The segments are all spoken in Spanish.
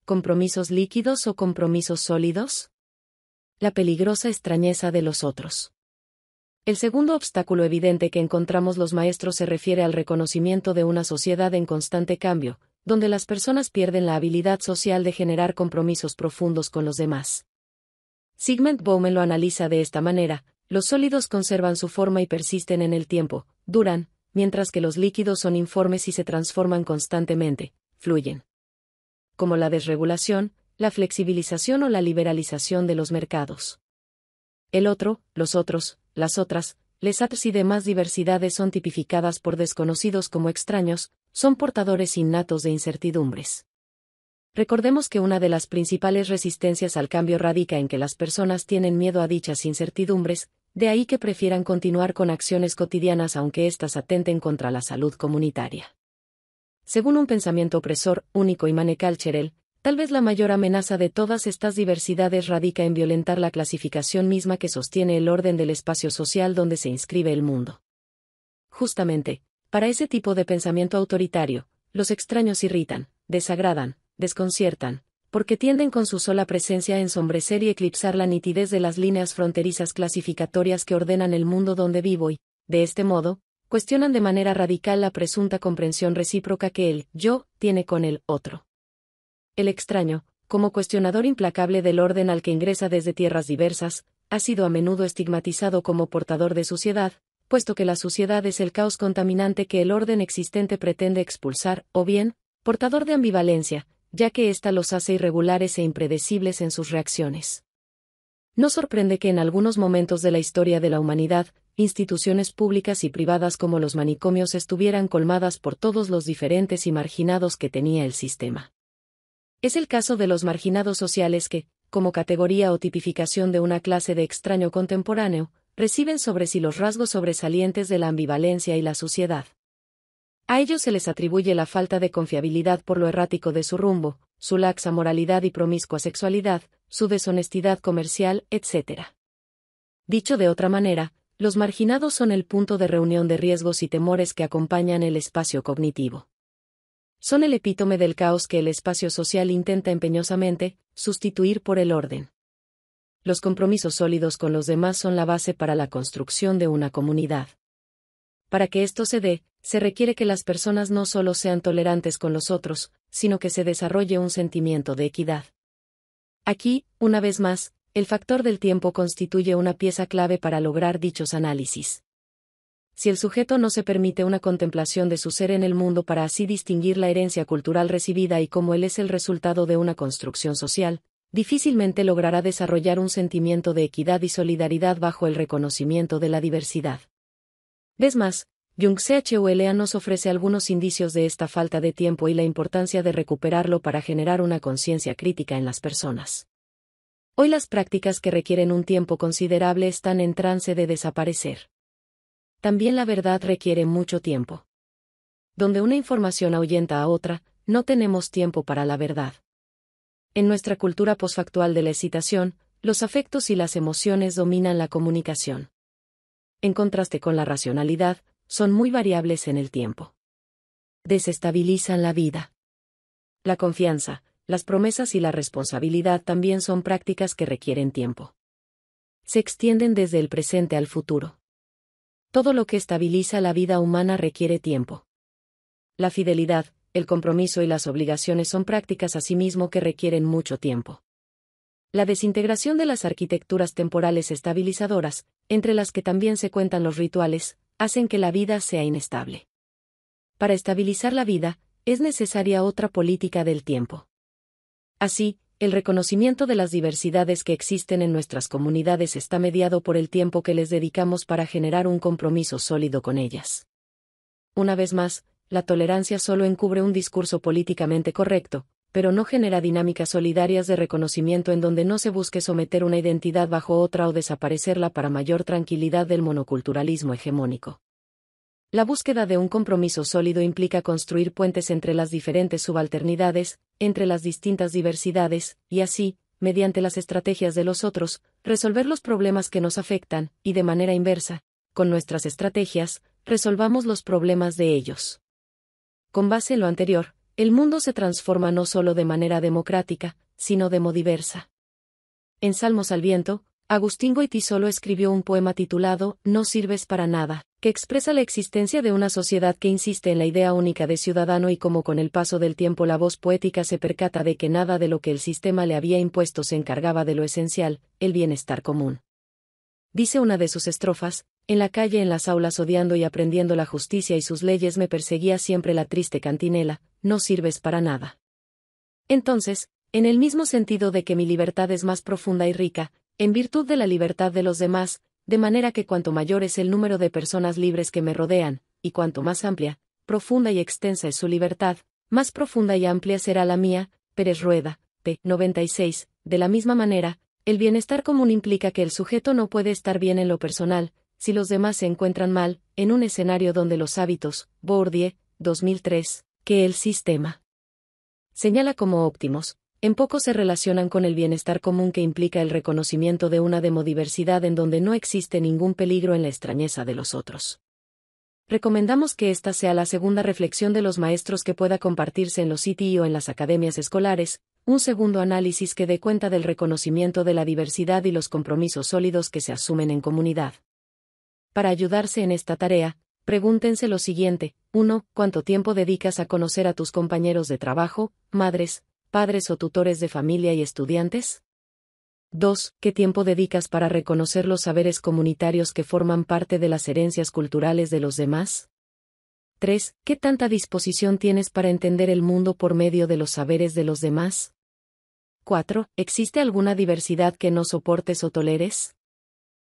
¿Compromisos líquidos o compromisos sólidos? La peligrosa extrañeza de los otros. El segundo obstáculo evidente que encontramos los maestros se refiere al reconocimiento de una sociedad en constante cambio, donde las personas pierden la habilidad social de generar compromisos profundos con los demás. Zygmunt Bauman lo analiza de esta manera: los sólidos conservan su forma y persisten en el tiempo, duran, mientras que los líquidos son informes y se transforman constantemente, fluyen. Como la desregulación, la flexibilización o la liberalización de los mercados. El otro, los otros, las otras, les otros y demás diversidades son tipificadas por desconocidos como extraños, son portadores innatos de incertidumbres. Recordemos que una de las principales resistencias al cambio radica en que las personas tienen miedo a dichas incertidumbres, de ahí que prefieran continuar con acciones cotidianas aunque éstas atenten contra la salud comunitaria. Según un pensamiento opresor, único y manicultural, tal vez la mayor amenaza de todas estas diversidades radica en violentar la clasificación misma que sostiene el orden del espacio social donde se inscribe el mundo. Justamente, para ese tipo de pensamiento autoritario, los extraños irritan, desagradan, desconciertan, porque tienden con su sola presencia a ensombrecer y eclipsar la nitidez de las líneas fronterizas clasificatorias que ordenan el mundo donde vivo y, de este modo, cuestionan de manera radical la presunta comprensión recíproca que el yo tiene con el otro. El extraño, como cuestionador implacable del orden al que ingresa desde tierras diversas, ha sido a menudo estigmatizado como portador de suciedad, puesto que la suciedad es el caos contaminante que el orden existente pretende expulsar, o bien, portador de ambivalencia, ya que ésta los hace irregulares e impredecibles en sus reacciones. No sorprende que en algunos momentos de la historia de la humanidad, instituciones públicas y privadas como los manicomios estuvieran colmadas por todos los diferentes y marginados que tenía el sistema. Es el caso de los marginados sociales que, como categoría o tipificación de una clase de extraño contemporáneo, reciben sobre sí los rasgos sobresalientes de la ambivalencia y la suciedad. A ellos se les atribuye la falta de confiabilidad por lo errático de su rumbo, su laxa moralidad y promiscua sexualidad, su deshonestidad comercial, etc. Dicho de otra manera, los marginados son el punto de reunión de riesgos y temores que acompañan el espacio cognitivo. Son el epítome del caos que el espacio social intenta empeñosamente sustituir por el orden. Los compromisos sólidos con los demás son la base para la construcción de una comunidad. Para que esto se dé, se requiere que las personas no solo sean tolerantes con los otros, sino que se desarrolle un sentimiento de equidad. Aquí, una vez más, el factor del tiempo constituye una pieza clave para lograr dichos análisis. Si el sujeto no se permite una contemplación de su ser en el mundo para así distinguir la herencia cultural recibida y cómo él es el resultado de una construcción social, difícilmente logrará desarrollar un sentimiento de equidad y solidaridad bajo el reconocimiento de la diversidad. Ves más, Jung Chula nos ofrece algunos indicios de esta falta de tiempo y la importancia de recuperarlo para generar una conciencia crítica en las personas. Hoy las prácticas que requieren un tiempo considerable están en trance de desaparecer. También la verdad requiere mucho tiempo. Donde una información ahuyenta a otra, no tenemos tiempo para la verdad. En nuestra cultura posfactual de la excitación, los afectos y las emociones dominan la comunicación. En contraste con la racionalidad, son muy variables en el tiempo. Desestabilizan la vida. La confianza, las promesas y la responsabilidad también son prácticas que requieren tiempo. Se extienden desde el presente al futuro. Todo lo que estabiliza la vida humana requiere tiempo. La fidelidad, el compromiso y las obligaciones son prácticas asimismo que requieren mucho tiempo. La desintegración de las arquitecturas temporales estabilizadoras, entre las que también se cuentan los rituales, hacen que la vida sea inestable. Para estabilizar la vida, es necesaria otra política del tiempo. Así, el reconocimiento de las diversidades que existen en nuestras comunidades está mediado por el tiempo que les dedicamos para generar un compromiso sólido con ellas. Una vez más, la tolerancia solo encubre un discurso políticamente correcto, pero no genera dinámicas solidarias de reconocimiento en donde no se busque someter una identidad bajo otra o desaparecerla para mayor tranquilidad del monoculturalismo hegemónico. La búsqueda de un compromiso sólido implica construir puentes entre las diferentes subalternidades, entre las distintas diversidades, y así, mediante las estrategias de los otros, resolver los problemas que nos afectan, y de manera inversa, con nuestras estrategias, resolvamos los problemas de ellos. Con base en lo anterior, el mundo se transforma no solo de manera democrática, sino demodiversa. En Salmos al viento, Agustín Goitisolo escribió un poema titulado No sirves para nada, que expresa la existencia de una sociedad que insiste en la idea única de ciudadano y cómo con el paso del tiempo la voz poética se percata de que nada de lo que el sistema le había impuesto se encargaba de lo esencial, el bienestar común. Dice una de sus estrofas, en la calle, en las aulas, odiando y aprendiendo la justicia y sus leyes, me perseguía siempre la triste cantinela, no sirves para nada. Entonces, en el mismo sentido de que mi libertad es más profunda y rica, en virtud de la libertad de los demás, de manera que cuanto mayor es el número de personas libres que me rodean, y cuanto más amplia, profunda y extensa es su libertad, más profunda y amplia será la mía. Pérez Rueda, p. 96. De la misma manera, el bienestar común implica que el sujeto no puede estar bien en lo personal, si los demás se encuentran mal, en un escenario donde los hábitos, Bourdieu, 2003, que el sistema señala como óptimos, en poco se relacionan con el bienestar común que implica el reconocimiento de una demodiversidad en donde no existe ningún peligro en la extrañeza de los otros. Recomendamos que esta sea la segunda reflexión de los maestros que pueda compartirse en los CTI o en las academias escolares, un segundo análisis que dé cuenta del reconocimiento de la diversidad y los compromisos sólidos que se asumen en comunidad. Para ayudarse en esta tarea, pregúntense lo siguiente: 1. ¿Cuánto tiempo dedicas a conocer a tus compañeros de trabajo, madres, padres o tutores de familia y estudiantes? 2. ¿Qué tiempo dedicas para reconocer los saberes comunitarios que forman parte de las herencias culturales de los demás? 3. ¿Qué tanta disposición tienes para entender el mundo por medio de los saberes de los demás? 4. ¿Existe alguna diversidad que no soportes o toleres?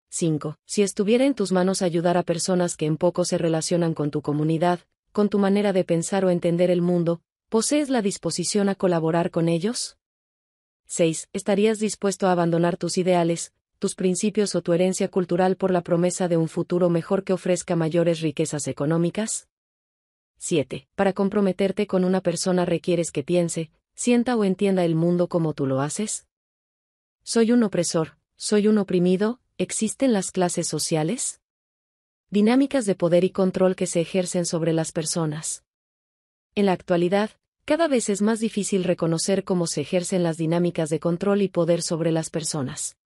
5. Si estuviera en tus manos ayudar a personas que en poco se relacionan con tu comunidad, con tu manera de pensar o entender el mundo, ¿posees la disposición a colaborar con ellos? 6. ¿Estarías dispuesto a abandonar tus ideales, tus principios o tu herencia cultural por la promesa de un futuro mejor que ofrezca mayores riquezas económicas? 7. Para comprometerte con una persona requieres que piense, sienta o entienda el mundo como tú lo haces. ¿Soy un opresor? ¿Soy un oprimido? ¿Existen las clases sociales? Dinámicas de poder y control que se ejercen sobre las personas. En la actualidad, cada vez es más difícil reconocer cómo se ejercen las dinámicas de control y poder sobre las personas.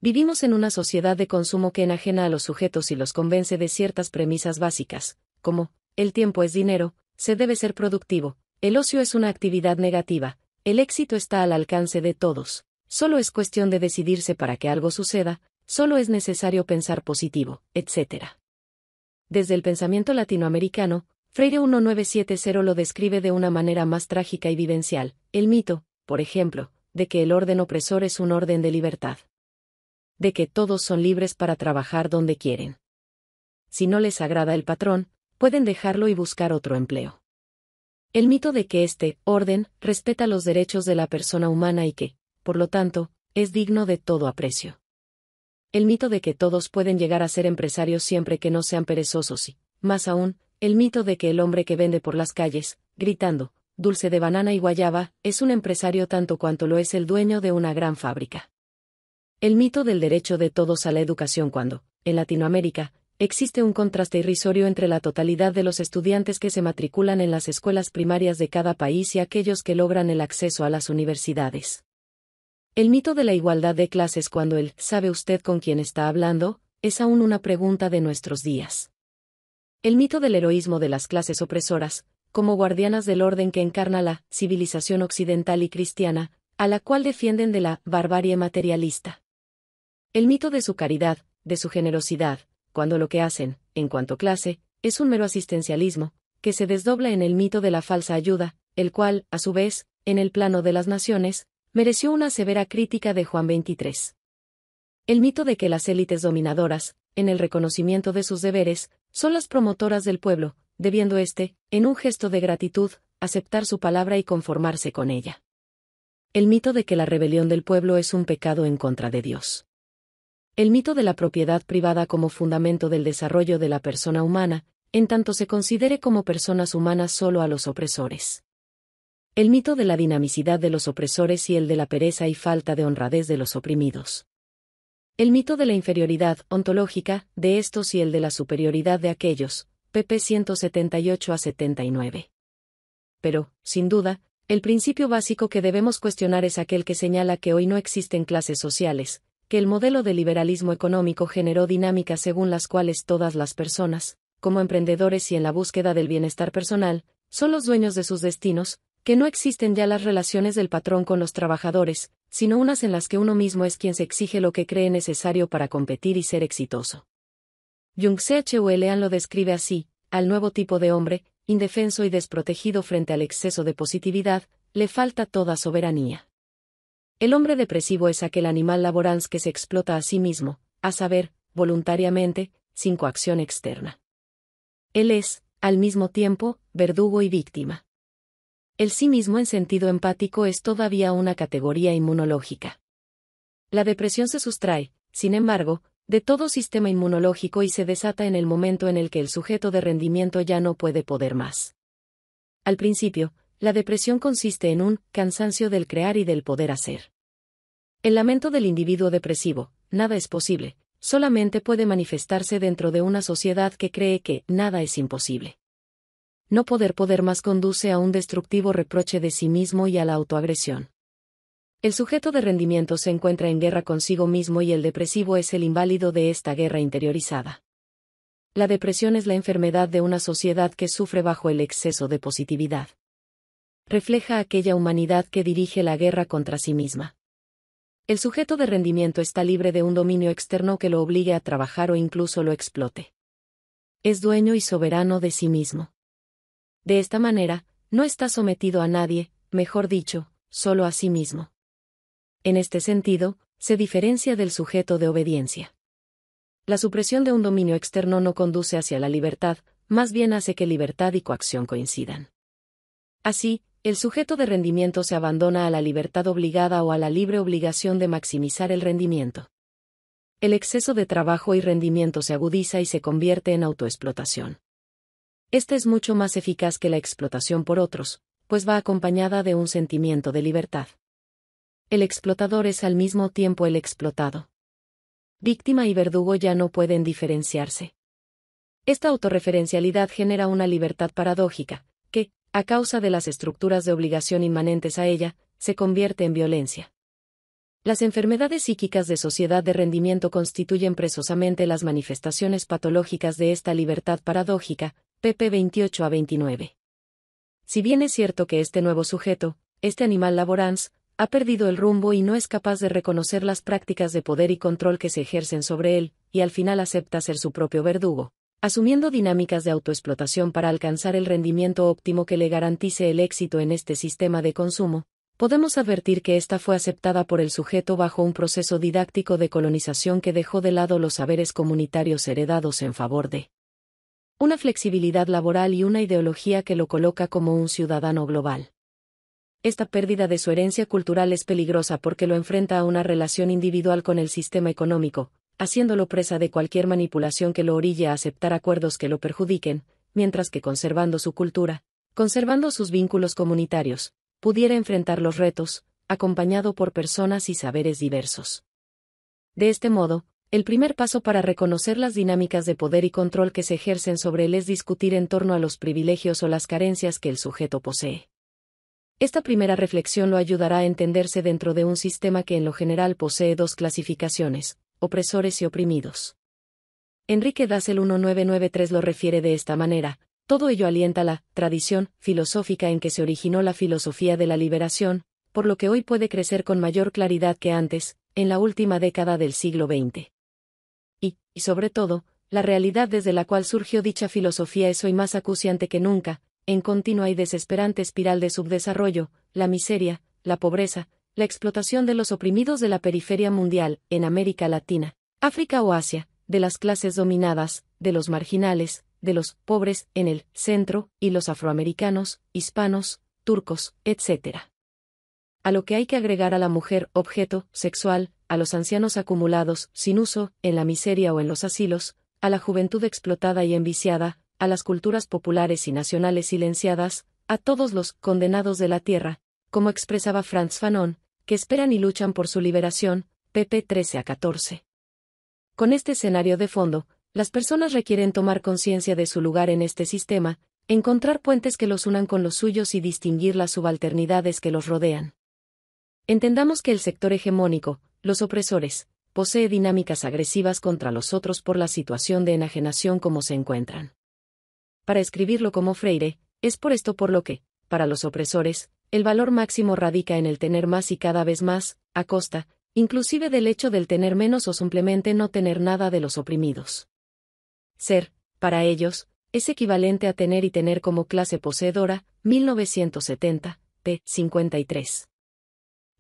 Vivimos en una sociedad de consumo que enajena a los sujetos y los convence de ciertas premisas básicas, como, el tiempo es dinero, se debe ser productivo, el ocio es una actividad negativa, el éxito está al alcance de todos, solo es cuestión de decidirse para que algo suceda, solo es necesario pensar positivo, etc. Desde el pensamiento latinoamericano, Freire 1970 lo describe de una manera más trágica y vivencial, el mito, por ejemplo, de que el orden opresor es un orden de libertad. De que todos son libres para trabajar donde quieren. Si no les agrada el patrón, pueden dejarlo y buscar otro empleo. El mito de que este orden respeta los derechos de la persona humana y que, por lo tanto, es digno de todo aprecio. El mito de que todos pueden llegar a ser empresarios siempre que no sean perezosos y, más aún, el mito de que el hombre que vende por las calles, gritando, dulce de banana y guayaba, es un empresario tanto cuanto lo es el dueño de una gran fábrica. El mito del derecho de todos a la educación cuando, en Latinoamérica, existe un contraste irrisorio entre la totalidad de los estudiantes que se matriculan en las escuelas primarias de cada país y aquellos que logran el acceso a las universidades. El mito de la igualdad de clases cuando el ¿sabe usted con quién está hablando? Es aún una pregunta de nuestros días. El mito del heroísmo de las clases opresoras, como guardianas del orden que encarna la civilización occidental y cristiana, a la cual defienden de la barbarie materialista. El mito de su caridad, de su generosidad, cuando lo que hacen, en cuanto clase, es un mero asistencialismo, que se desdobla en el mito de la falsa ayuda, el cual, a su vez, en el plano de las naciones, mereció una severa crítica de Juan XXIII. El mito de que las élites dominadoras, en el reconocimiento de sus deberes, son las promotoras del pueblo, debiendo éste, en un gesto de gratitud, aceptar su palabra y conformarse con ella. El mito de que la rebelión del pueblo es un pecado en contra de Dios. El mito de la propiedad privada como fundamento del desarrollo de la persona humana, en tanto se considere como personas humanas solo a los opresores. El mito de la dinamicidad de los opresores y el de la pereza y falta de honradez de los oprimidos. El mito de la inferioridad ontológica de estos y el de la superioridad de aquellos, pp. 178 a 79. pero, sin duda, el principio básico que debemos cuestionar es aquel que señala que hoy no existen clases sociales, que el modelo de liberalismo económico generó dinámicas según las cuales todas las personas, como emprendedores y en la búsqueda del bienestar personal, son los dueños de sus destinos, que no existen ya las relaciones del patrón con los trabajadores, sino unas en las que uno mismo es quien se exige lo que cree necesario para competir y ser exitoso. Jung Cheul-Lean lo describe así: al nuevo tipo de hombre, indefenso y desprotegido frente al exceso de positividad, le falta toda soberanía. El hombre depresivo es aquel animal laborans que se explota a sí mismo, a saber, voluntariamente, sin coacción externa. Él es, al mismo tiempo, verdugo y víctima. El sí mismo en sentido empático es todavía una categoría inmunológica. La depresión se sustrae, sin embargo, de todo sistema inmunológico y se desata en el momento en el que el sujeto de rendimiento ya no puede poder más. Al principio, la depresión consiste en un cansancio del crear y del poder hacer. El lamento del individuo depresivo, nada es posible, solamente puede manifestarse dentro de una sociedad que cree que nada es imposible. No poder más conduce a un destructivo reproche de sí mismo y a la autoagresión. El sujeto de rendimiento se encuentra en guerra consigo mismo y el depresivo es el inválido de esta guerra interiorizada. La depresión es la enfermedad de una sociedad que sufre bajo el exceso de positividad. Refleja aquella humanidad que dirige la guerra contra sí misma. El sujeto de rendimiento está libre de un dominio externo que lo obligue a trabajar o incluso lo explote. Es dueño y soberano de sí mismo. De esta manera, no está sometido a nadie, mejor dicho, solo a sí mismo. En este sentido, se diferencia del sujeto de obediencia. La supresión de un dominio externo no conduce hacia la libertad, más bien hace que libertad y coacción coincidan. Así, el sujeto de rendimiento se abandona a la libertad obligada o a la libre obligación de maximizar el rendimiento. El exceso de trabajo y rendimiento se agudiza y se convierte en autoexplotación. Esta es mucho más eficaz que la explotación por otros, pues va acompañada de un sentimiento de libertad. El explotador es al mismo tiempo el explotado. Víctima y verdugo ya no pueden diferenciarse. Esta autorreferencialidad genera una libertad paradójica, que, a causa de las estructuras de obligación inmanentes a ella, se convierte en violencia. Las enfermedades psíquicas de sociedad de rendimiento constituyen precisamente las manifestaciones patológicas de esta libertad paradójica, pp 28 a 29. Si bien es cierto que este nuevo sujeto, este animal laborans, ha perdido el rumbo y no es capaz de reconocer las prácticas de poder y control que se ejercen sobre él, y al final acepta ser su propio verdugo, asumiendo dinámicas de autoexplotación para alcanzar el rendimiento óptimo que le garantice el éxito en este sistema de consumo, podemos advertir que esta fue aceptada por el sujeto bajo un proceso didáctico de colonización que dejó de lado los saberes comunitarios heredados en favor de una flexibilidad laboral y una ideología que lo coloca como un ciudadano global. Esta pérdida de su herencia cultural es peligrosa porque lo enfrenta a una relación individual con el sistema económico, haciéndolo presa de cualquier manipulación que lo orille a aceptar acuerdos que lo perjudiquen, mientras que conservando su cultura, conservando sus vínculos comunitarios, pudiera enfrentar los retos, acompañado por personas y saberes diversos. De este modo, el primer paso para reconocer las dinámicas de poder y control que se ejercen sobre él es discutir en torno a los privilegios o las carencias que el sujeto posee. Esta primera reflexión lo ayudará a entenderse dentro de un sistema que en lo general posee dos clasificaciones, opresores y oprimidos. Enrique Dassel 1993 lo refiere de esta manera: todo ello alienta la tradición filosófica en que se originó la filosofía de la liberación, por lo que hoy puede crecer con mayor claridad que antes, en la última década del siglo XX. Y sobre todo, la realidad desde la cual surgió dicha filosofía es hoy más acuciante que nunca, en continua y desesperante espiral de subdesarrollo, la miseria, la pobreza, la explotación de los oprimidos de la periferia mundial, en América Latina, África o Asia, de las clases dominadas, de los marginales, de los pobres en el centro, y los afroamericanos, hispanos, turcos, etc. A lo que hay que agregar a la mujer objeto sexual, a los ancianos acumulados, sin uso, en la miseria o en los asilos, a la juventud explotada y enviciada, a las culturas populares y nacionales silenciadas, a todos los condenados de la tierra, como expresaba Frantz Fanon, que esperan y luchan por su liberación, pp 13 a 14. Con este escenario de fondo, las personas requieren tomar conciencia de su lugar en este sistema, Encontrar puentes que los unan con los suyos y distinguir las subalternidades que los rodean. Entendamos que el sector hegemónico, los opresores, posee dinámicas agresivas contra los otros por la situación de enajenación como se encuentran. Para escribirlo como Freire, es por esto por lo que, para los opresores, el valor máximo radica en el tener más y cada vez más, a costa, inclusive del hecho del tener menos o simplemente no tener nada de los oprimidos. Ser, para ellos, es equivalente a tener y tener como clase poseedora, 1970, p. 53.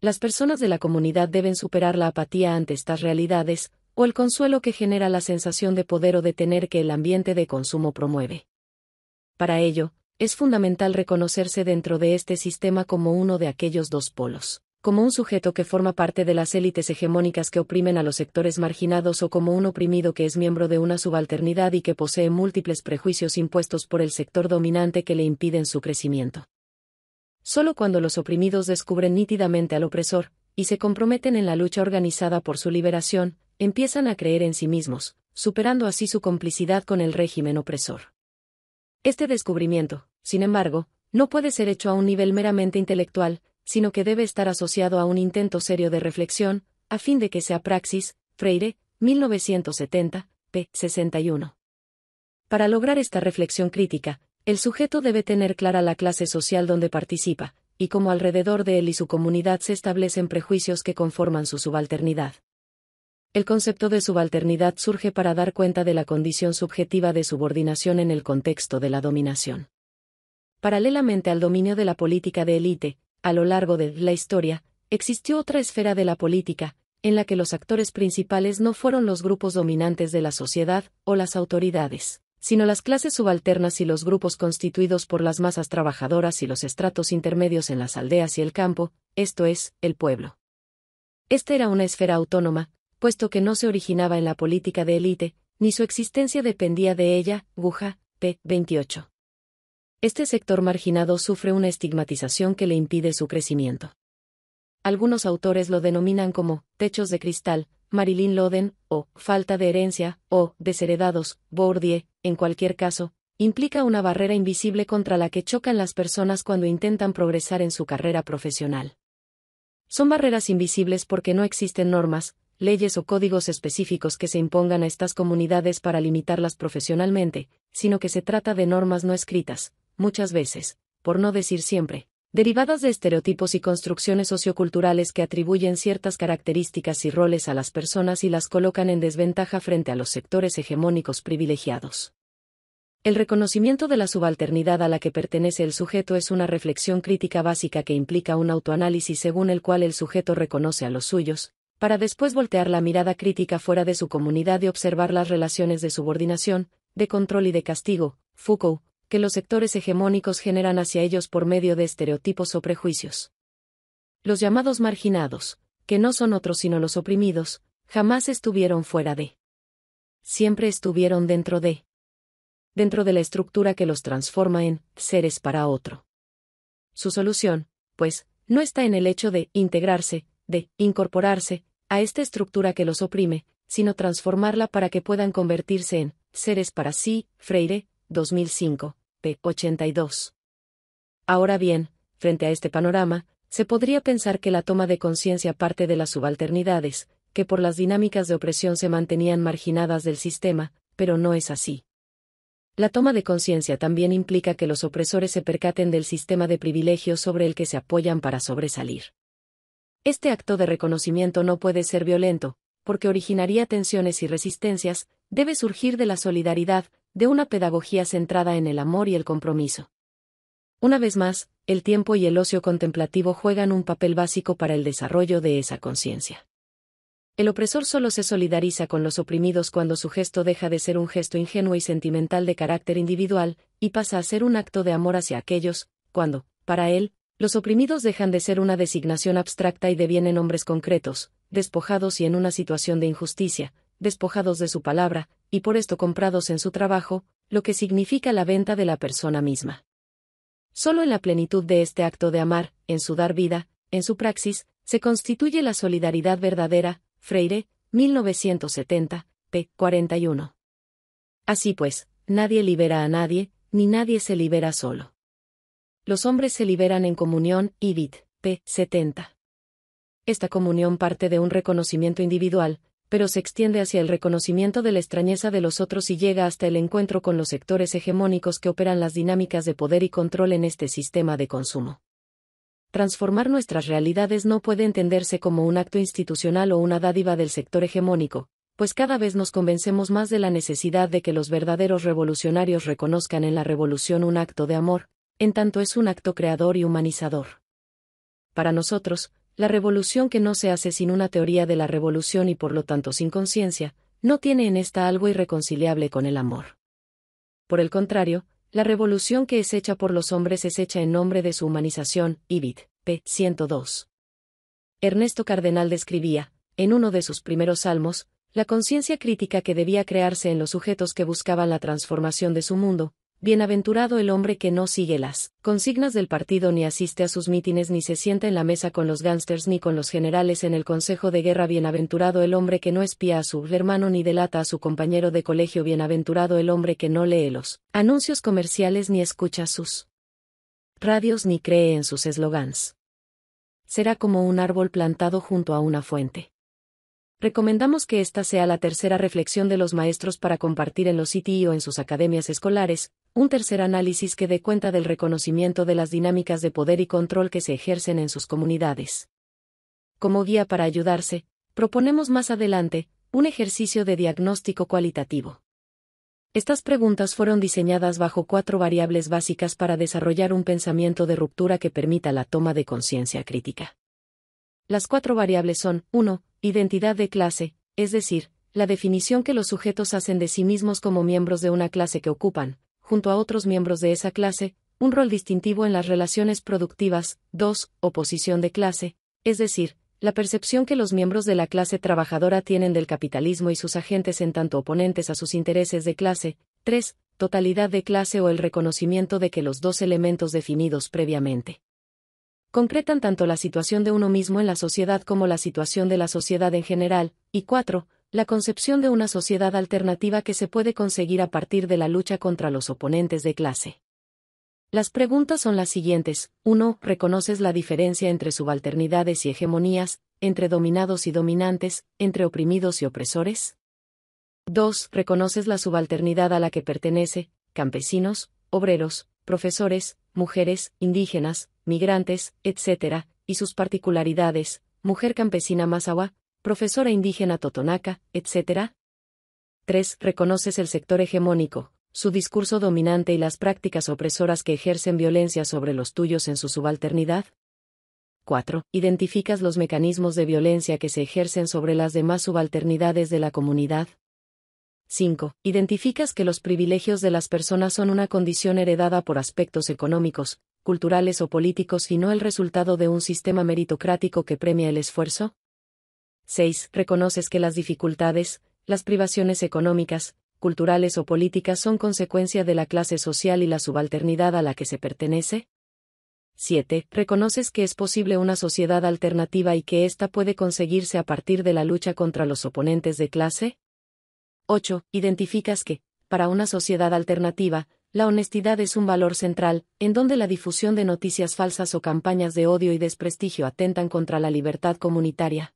Las personas de la comunidad deben superar la apatía ante estas realidades, o el consuelo que genera la sensación de poder o de tener que el ambiente de consumo promueve. Para ello, es fundamental reconocerse dentro de este sistema como uno de aquellos dos polos, como un sujeto que forma parte de las élites hegemónicas que oprimen a los sectores marginados o como un oprimido que es miembro de una subalternidad y que posee múltiples prejuicios impuestos por el sector dominante que le impiden su crecimiento. Solo cuando los oprimidos descubren nítidamente al opresor, y se comprometen en la lucha organizada por su liberación, empiezan a creer en sí mismos, superando así su complicidad con el régimen opresor. Este descubrimiento, sin embargo, no puede ser hecho a un nivel meramente intelectual, sino que debe estar asociado a un intento serio de reflexión, a fin de que sea praxis. Freire, 1970, p. 61. Para lograr esta reflexión crítica, el sujeto debe tener clara la clase social donde participa, y cómo alrededor de él y su comunidad se establecen prejuicios que conforman su subalternidad. El concepto de subalternidad surge para dar cuenta de la condición subjetiva de subordinación en el contexto de la dominación. Paralelamente al dominio de la política de élite, a lo largo de la historia, existió otra esfera de la política, en la que los actores principales no fueron los grupos dominantes de la sociedad o las autoridades, sino las clases subalternas y los grupos constituidos por las masas trabajadoras y los estratos intermedios en las aldeas y el campo, esto es, el pueblo. Esta era una esfera autónoma, puesto que no se originaba en la política de élite, ni su existencia dependía de ella. Guja, p. 28. Este sector marginado sufre una estigmatización que le impide su crecimiento. Algunos autores lo denominan como techos de cristal, Marilyn Loden, o falta de herencia, o desheredados. Bourdieu, en cualquier caso, implica una barrera invisible contra la que chocan las personas cuando intentan progresar en su carrera profesional. Son barreras invisibles porque no existen normas, leyes o códigos específicos que se impongan a estas comunidades para limitarlas profesionalmente, sino que se trata de normas no escritas, muchas veces, por no decir siempre, derivadas de estereotipos y construcciones socioculturales que atribuyen ciertas características y roles a las personas y las colocan en desventaja frente a los sectores hegemónicos privilegiados. El reconocimiento de la subalternidad a la que pertenece el sujeto es una reflexión crítica básica que implica un autoanálisis según el cual el sujeto reconoce a los suyos, para después voltear la mirada crítica fuera de su comunidad y observar las relaciones de subordinación, de control y de castigo. Foucault, que los sectores hegemónicos generan hacia ellos por medio de estereotipos o prejuicios. Los llamados marginados, que no son otros sino los oprimidos, jamás estuvieron fuera de. Siempre estuvieron dentro de la estructura que los transforma en seres para otro. Su solución, pues, no está en el hecho de integrarse, de incorporarse, a esta estructura que los oprime, sino transformarla para que puedan convertirse en seres para sí. Freire, 2005. p. 82. Ahora bien, frente a este panorama, se podría pensar que la toma de conciencia parte de las subalternidades, que por las dinámicas de opresión se mantenían marginadas del sistema, pero no es así. La toma de conciencia también implica que los opresores se percaten del sistema de privilegios sobre el que se apoyan para sobresalir. Este acto de reconocimiento no puede ser violento, porque originaría tensiones y resistencias, debe surgir de la solidaridad, de una pedagogía centrada en el amor y el compromiso. Una vez más, el tiempo y el ocio contemplativo juegan un papel básico para el desarrollo de esa conciencia. El opresor solo se solidariza con los oprimidos cuando su gesto deja de ser un gesto ingenuo y sentimental de carácter individual, y pasa a ser un acto de amor hacia aquellos, cuando, para él, los oprimidos dejan de ser una designación abstracta y devienen hombres concretos, despojados y en una situación de injusticia, despojados de su palabra, y por esto comprados en su trabajo, lo que significa la venta de la persona misma. Solo en la plenitud de este acto de amar, en su dar vida, en su praxis, se constituye la solidaridad verdadera. Freire, 1970, p. 41. Así pues, nadie libera a nadie, ni nadie se libera solo. Los hombres se liberan en comunión, Ibid, p. 70. Esta comunión parte de un reconocimiento individual, pero se extiende hacia el reconocimiento de la extrañeza de los otros y llega hasta el encuentro con los sectores hegemónicos que operan las dinámicas de poder y control en este sistema de consumo. Transformar nuestras realidades no puede entenderse como un acto institucional o una dádiva del sector hegemónico, pues cada vez nos convencemos más de la necesidad de que los verdaderos revolucionarios reconozcan en la revolución un acto de amor, en tanto es un acto creador y humanizador. Para nosotros, la revolución que no se hace sin una teoría de la revolución y por lo tanto sin conciencia, no tiene en esta algo irreconciliable con el amor. Por el contrario, la revolución que es hecha por los hombres es hecha en nombre de su humanización, Ibid, p. 102. Ernesto Cardenal describía, en uno de sus primeros salmos, la conciencia crítica que debía crearse en los sujetos que buscaban la transformación de su mundo. Bienaventurado el hombre que no sigue las consignas del partido ni asiste a sus mítines ni se sienta en la mesa con los gángsters ni con los generales en el consejo de guerra. Bienaventurado el hombre que no espía a su hermano ni delata a su compañero de colegio. Bienaventurado el hombre que no lee los anuncios comerciales ni escucha sus radios ni cree en sus eslogans. Será como un árbol plantado junto a una fuente. Recomendamos que esta sea la tercera reflexión de los maestros para compartir en los CTI o en sus academias escolares, un tercer análisis que dé cuenta del reconocimiento de las dinámicas de poder y control que se ejercen en sus comunidades. Como guía para ayudarse, proponemos más adelante, un ejercicio de diagnóstico cualitativo. Estas preguntas fueron diseñadas bajo 4 variables básicas para desarrollar un pensamiento de ruptura que permita la toma de conciencia crítica. Las 4 variables son: 1. Identidad de clase, es decir, la definición que los sujetos hacen de sí mismos como miembros de una clase que ocupan, junto a otros miembros de esa clase, un rol distintivo en las relaciones productivas. 2. Oposición de clase, es decir, la percepción que los miembros de la clase trabajadora tienen del capitalismo y sus agentes en tanto oponentes a sus intereses de clase. 3. Totalidad de clase o el reconocimiento de que los dos elementos definidos previamente concretan tanto la situación de uno mismo en la sociedad como la situación de la sociedad en general. Y 4. La concepción de una sociedad alternativa que se puede conseguir a partir de la lucha contra los oponentes de clase. Las preguntas son las siguientes. 1. ¿Reconoces la diferencia entre subalternidades y hegemonías, entre dominados y dominantes, entre oprimidos y opresores? 2. ¿Reconoces la subalternidad a la que pertenece, campesinos, obreros, profesores, mujeres, indígenas, migrantes, etc., y sus particularidades, mujer campesina Mazawa, profesora indígena Totonaca, etc.? 3. ¿Reconoces el sector hegemónico, su discurso dominante y las prácticas opresoras que ejercen violencia sobre los tuyos en su subalternidad? 4. ¿Identificas los mecanismos de violencia que se ejercen sobre las demás subalternidades de la comunidad? 5. ¿Identificas que los privilegios de las personas son una condición heredada por aspectos económicos, culturales o políticos y no el resultado de un sistema meritocrático que premia el esfuerzo? 6. ¿Reconoces que las dificultades, las privaciones económicas, culturales o políticas son consecuencia de la clase social y la subalternidad a la que se pertenece? 7. ¿Reconoces que es posible una sociedad alternativa y que ésta puede conseguirse a partir de la lucha contra los oponentes de clase? 8. ¿Identificas que, para una sociedad alternativa, la honestidad es un valor central, en donde la difusión de noticias falsas o campañas de odio y desprestigio atentan contra la libertad comunitaria?